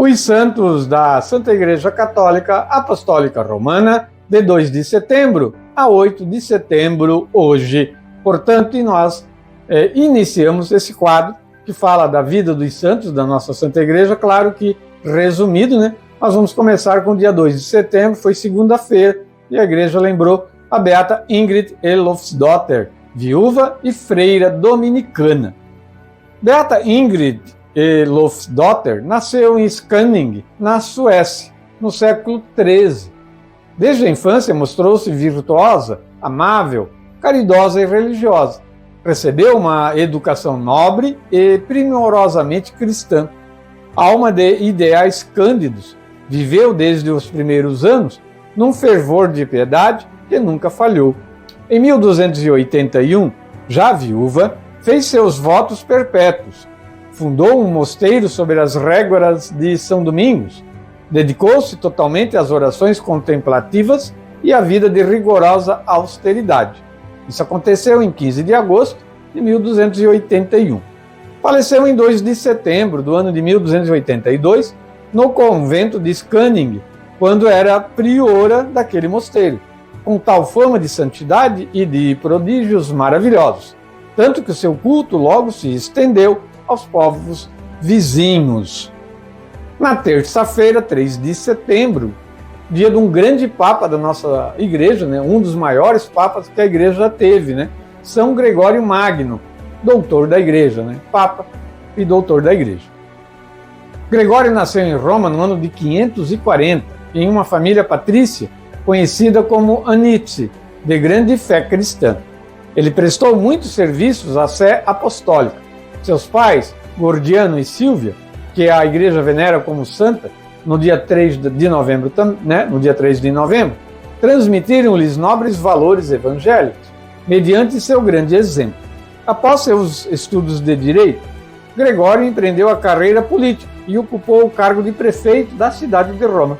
Os santos da Santa Igreja Católica Apostólica Romana, de 2 de setembro a 8 de setembro, hoje. Portanto, nós iniciamos esse quadro que fala da vida dos santos da nossa Santa Igreja, claro que resumido, né? Nós vamos começar com o dia 2 de setembro, foi segunda-feira, e a igreja lembrou a beata Ingrid Elofsdotter, viúva e freira dominicana. Beata Ingrid Elofsdotter nasceu em Skänninge, na Suécia, no século XIII. Desde a infância mostrou-se virtuosa, amável, caridosa e religiosa. Recebeu uma educação nobre e primorosamente cristã. Alma de ideais cândidos, viveu desde os primeiros anos num fervor de piedade que nunca falhou. Em 1281, já viúva, fez seus votos perpétuos. Fundou um mosteiro sobre as réguas de São Domingos. Dedicou-se totalmente às orações contemplativas e à vida de rigorosa austeridade. Isso aconteceu em 15 de agosto de 1281. Faleceu em 2 de setembro do ano de 1282, no convento de Skänninge, quando era priora daquele mosteiro, com tal fama de santidade e de prodígios maravilhosos, tanto que o seu culto logo se estendeu aos povos vizinhos. Na terça-feira, 3 de setembro, dia de um grande papa da nossa igreja, né? Um dos maiores papas que a igreja teve, né? São Gregório Magno, doutor da igreja, né? Papa e doutor da igreja. Gregório nasceu em Roma no ano de 540, em uma família patrícia conhecida como Anice, de grande fé cristã. Ele prestou muitos serviços à sé apostólica. Seus pais, Gordiano e Silvia, que a igreja venera como santa, no dia 3 de novembro, né? No dia 3 de novembro, transmitiram-lhes nobres valores evangélicos, mediante seu grande exemplo. Após seus estudos de direito, Gregório empreendeu a carreira política e ocupou o cargo de prefeito da cidade de Roma.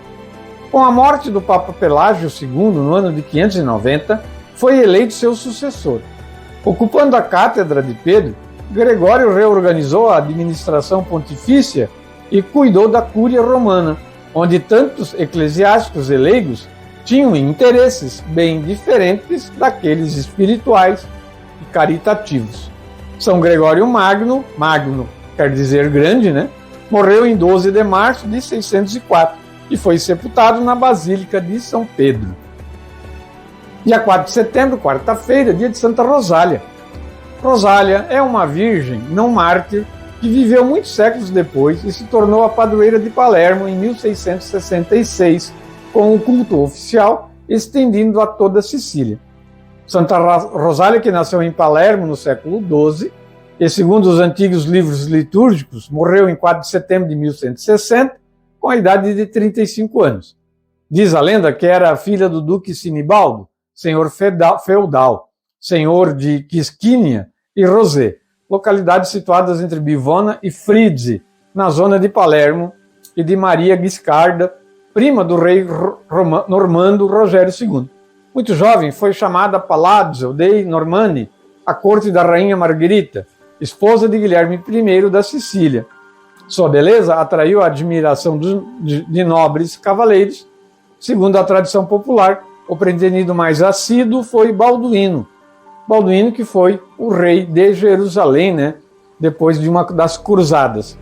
Com a morte do Papa Pelágio II, no ano de 590, foi eleito seu sucessor. Ocupando a cátedra de Pedro, Gregório reorganizou a administração pontifícia e cuidou da cúria romana, onde tantos eclesiásticos e leigos tinham interesses bem diferentes daqueles espirituais e caritativos. São Gregório Magno, Magno quer dizer grande, né? Morreu em 12 de março de 604 e foi sepultado na Basílica de São Pedro. Dia 4 de setembro, quarta-feira, dia de Santa Rosália. Rosália é uma virgem não mártir que viveu muitos séculos depois e se tornou a padroeira de Palermo em 1666, com o culto oficial estendido a toda a Sicília. Santa Rosália, que nasceu em Palermo no século XII e, segundo os antigos livros litúrgicos, morreu em 4 de setembro de 1160, com a idade de 35 anos. Diz a lenda que era filha do duque Sinibaldo, senhor feudal, senhor de Quisquínia e Rosé, localidades situadas entre Bivona e Fridze, na zona de Palermo, e de Maria Guiscarda, prima do rei normando Rogério II. Muito jovem, foi chamada Palazzo dei Normanni, à corte da rainha Margherita, esposa de Guilherme I da Sicília. Sua beleza atraiu a admiração de nobres cavaleiros. Segundo a tradição popular, o pretendido mais assíduo foi Balduíno. Balduíno, que foi o rei de Jerusalém, né, depois de uma das cruzadas.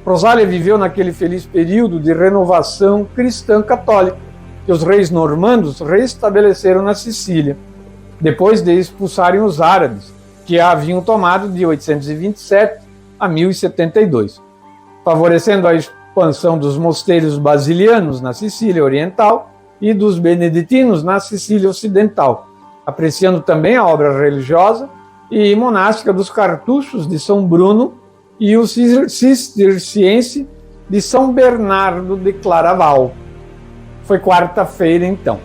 Rosália viveu naquele feliz período de renovação cristã católica, que os reis normandos restabeleceram na Sicília, depois de expulsarem os árabes, que a haviam tomado de 827 a 1072, favorecendo a expansão dos mosteiros basilianos na Sicília Oriental e dos beneditinos na Sicília Ocidental, apreciando também a obra religiosa e monástica dos cartuchos de São Bruno e o cisterciense de São Bernardo de Claraval. Foi quarta-feira, então.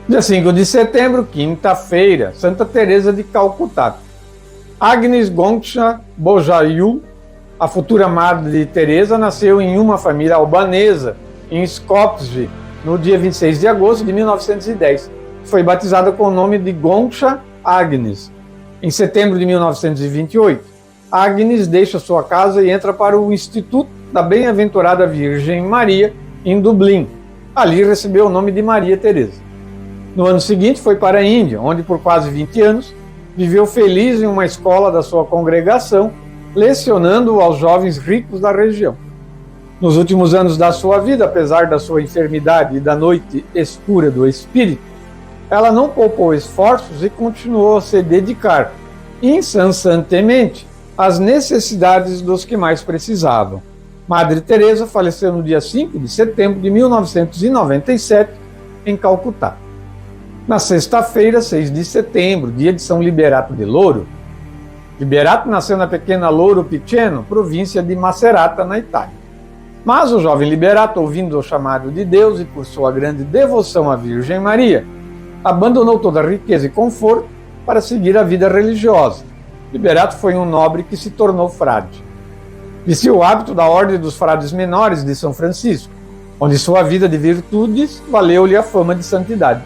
Dia 5 de setembro, quinta-feira, Santa Teresa de Calcutá. Agnes Gongsha Bojayu, a futura Madre de Teresa, nasceu em uma família albanesa, em Skopje, no dia 26 de agosto de 1910. Foi batizada com o nome de Gongsha Agnes. Em setembro de 1928, Agnes deixa sua casa e entra para o Instituto da Bem-aventurada Virgem Maria, em Dublin. Ali recebeu o nome de Maria Teresa. No ano seguinte foi para a Índia, onde por quase 20 anos viveu feliz em uma escola da sua congregação, lecionando aos jovens ricos da região. Nos últimos anos da sua vida, apesar da sua enfermidade e da noite escura do espírito, ela não poupou esforços e continuou a se dedicar incessantemente às necessidades dos que mais precisavam. Madre Teresa faleceu no dia 5 de setembro de 1997, em Calcutá. Na sexta-feira, 6 de setembro, dia de São Liberato de Louro. Liberato nasceu na pequena Louro Piceno, província de Macerata, na Itália. Mas o jovem Liberato, ouvindo o chamado de Deus e por sua grande devoção à Virgem Maria, abandonou toda a riqueza e conforto para seguir a vida religiosa. Liberato foi um nobre que se tornou frade. Vestiu o hábito da Ordem dos Frades Menores de São Francisco, onde sua vida de virtudes valeu-lhe a fama de santidade.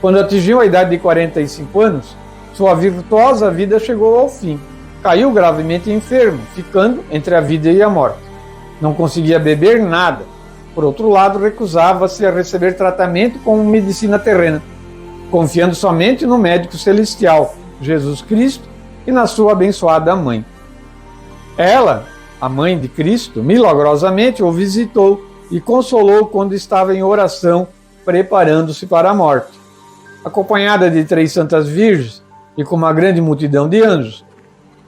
Quando atingiu a idade de 45 anos, sua virtuosa vida chegou ao fim. Caiu gravemente enfermo, ficando entre a vida e a morte. Não conseguia beber nada. Por outro lado, recusava-se a receber tratamento com medicina terrena, confiando somente no médico celestial, Jesus Cristo, e na sua abençoada mãe. Ela, a mãe de Cristo, milagrosamente o visitou e consolou quando estava em oração, preparando-se para a morte. Acompanhada de 3 santas virgens e com uma grande multidão de anjos,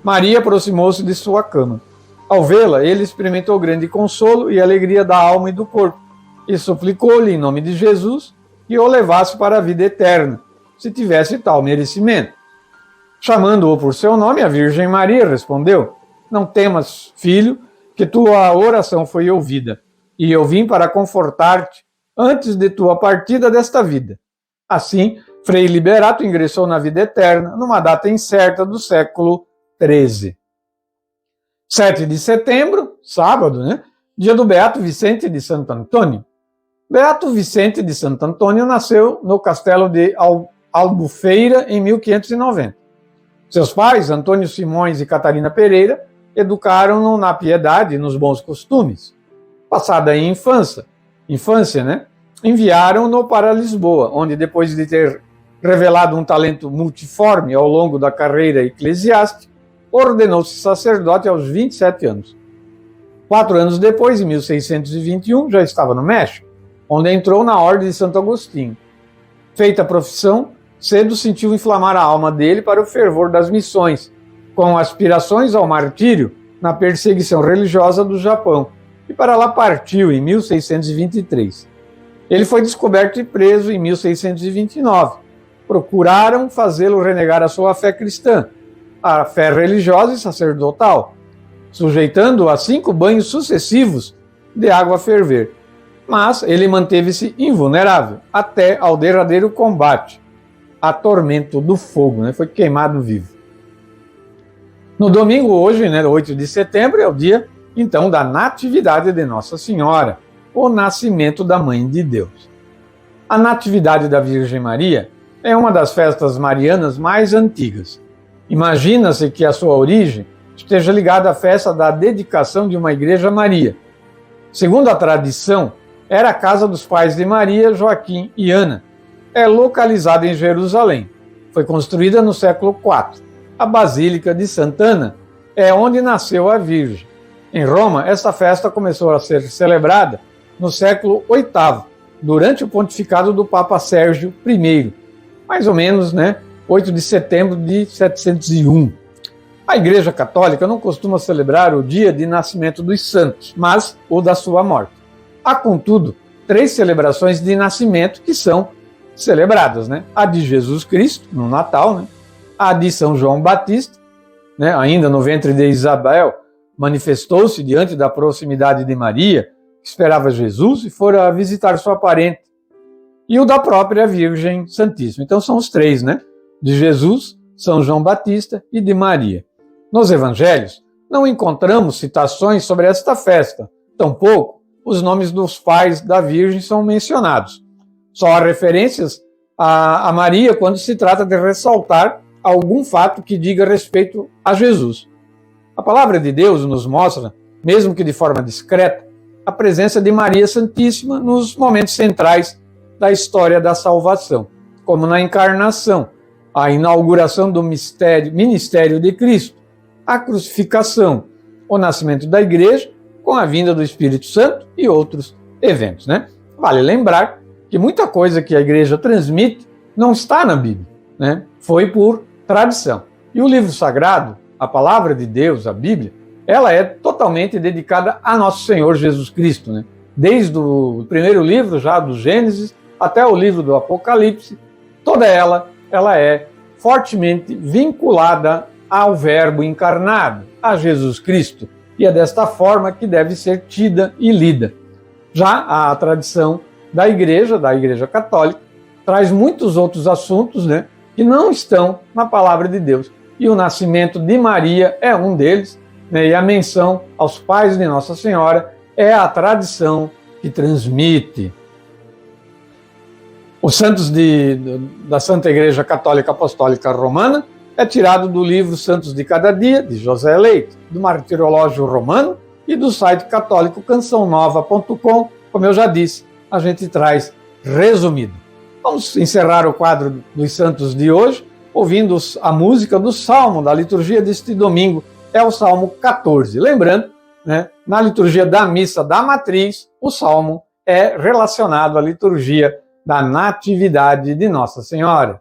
Maria aproximou-se de sua cama. Ao vê-la, ele experimentou grande consolo e alegria da alma e do corpo, e suplicou-lhe, em nome de Jesus, que o levasse para a vida eterna, se tivesse tal merecimento. Chamando-o por seu nome, a Virgem Maria respondeu: Não temas, filho, que tua oração foi ouvida, e eu vim para confortar-te antes de tua partida desta vida. Assim, Frei Liberato ingressou na vida eterna numa data incerta do século XIII. 7 de setembro, sábado, dia do Beato Vicente de Santo Antônio. Beato Vicente de Santo Antônio nasceu no castelo de Albufeira em 1590. Seus pais, Antônio Simões e Catarina Pereira, educaram-no na piedade e nos bons costumes. Passada a infância, enviaram-no para Lisboa, onde, depois de ter revelado um talento multiforme ao longo da carreira eclesiástica, ordenou-se sacerdote aos 27 anos. 4 anos depois, em 1621, já estava no México, onde entrou na Ordem de Santo Agostinho. Feita a profissão, cedo sentiu inflamar a alma dele para o fervor das missões, com aspirações ao martírio na perseguição religiosa do Japão, e para lá partiu em 1623. Ele foi descoberto e preso em 1629. Procuraram fazê-lo renegar a sua fé cristã, a fé religiosa e sacerdotal, sujeitando-o a 5 banhos sucessivos de água a ferver. Mas ele manteve-se invulnerável até ao derradeiro combate, a tormento do fogo, foi queimado vivo. No domingo hoje, 8 de setembro, é o dia, então, da Natividade de Nossa Senhora, o nascimento da Mãe de Deus. A Natividade da Virgem Maria é uma das festas marianas mais antigas. Imagina-se que a sua origem esteja ligada à festa da dedicação de uma igreja a Maria. Segundo a tradição, era a casa dos pais de Maria, Joaquim e Ana. É localizada em Jerusalém. Foi construída no século IV. A Basílica de Santa Ana é onde nasceu a Virgem. Em Roma, esta festa começou a ser celebrada no século VIII, durante o pontificado do Papa Sérgio I, mais ou menos, 8 de setembro de 701. A Igreja Católica não costuma celebrar o dia de nascimento dos santos, mas o da sua morte. Há, contudo, 3 celebrações de nascimento que são celebradas, A de Jesus Cristo, no Natal, A de São João Batista, ainda no ventre de Isabel, manifestou-se diante da proximidade de Maria, que esperava Jesus e fora visitar sua parente. E o da própria Virgem Santíssima. Então são os 3, De Jesus, São João Batista e de Maria. Nos evangelhos, não encontramos citações sobre esta festa, tampouco os nomes dos pais da Virgem são mencionados. Só há referências a Maria quando se trata de ressaltar algum fato que diga respeito a Jesus. A palavra de Deus nos mostra, mesmo que de forma discreta, a presença de Maria Santíssima nos momentos centrais da história da salvação, como na encarnação, a inauguração do ministério de Cristo, a crucificação, o nascimento da igreja, com a vinda do Espírito Santo e outros eventos, né? Vale lembrar que muita coisa que a igreja transmite não está na Bíblia, né? Foi por tradição. E o livro sagrado, a palavra de Deus, a Bíblia, ela é totalmente dedicada a nosso Senhor Jesus Cristo, né? Desde o primeiro livro, já do Gênesis, até o livro do Apocalipse, toda ela é fortemente vinculada ao Verbo encarnado, a Jesus Cristo, e é desta forma que deve ser tida e lida. Já a tradição da Igreja Católica, traz muitos outros assuntos, né, que não estão na palavra de Deus. E o nascimento de Maria é um deles, né, e a menção aos pais de Nossa Senhora é a tradição que transmite. Os santos da Santa Igreja Católica Apostólica Romana é tirado do livro Santos de Cada Dia, de José Leite, do Martirológio Romano e do site católico cançãonova.com. Como eu já disse, a gente traz resumido. Vamos encerrar o quadro dos santos de hoje, ouvindo a música do Salmo da liturgia deste domingo, é o Salmo 14. Lembrando, né, na liturgia da Missa da Matriz, o Salmo é relacionado à liturgia da Natividade de Nossa Senhora.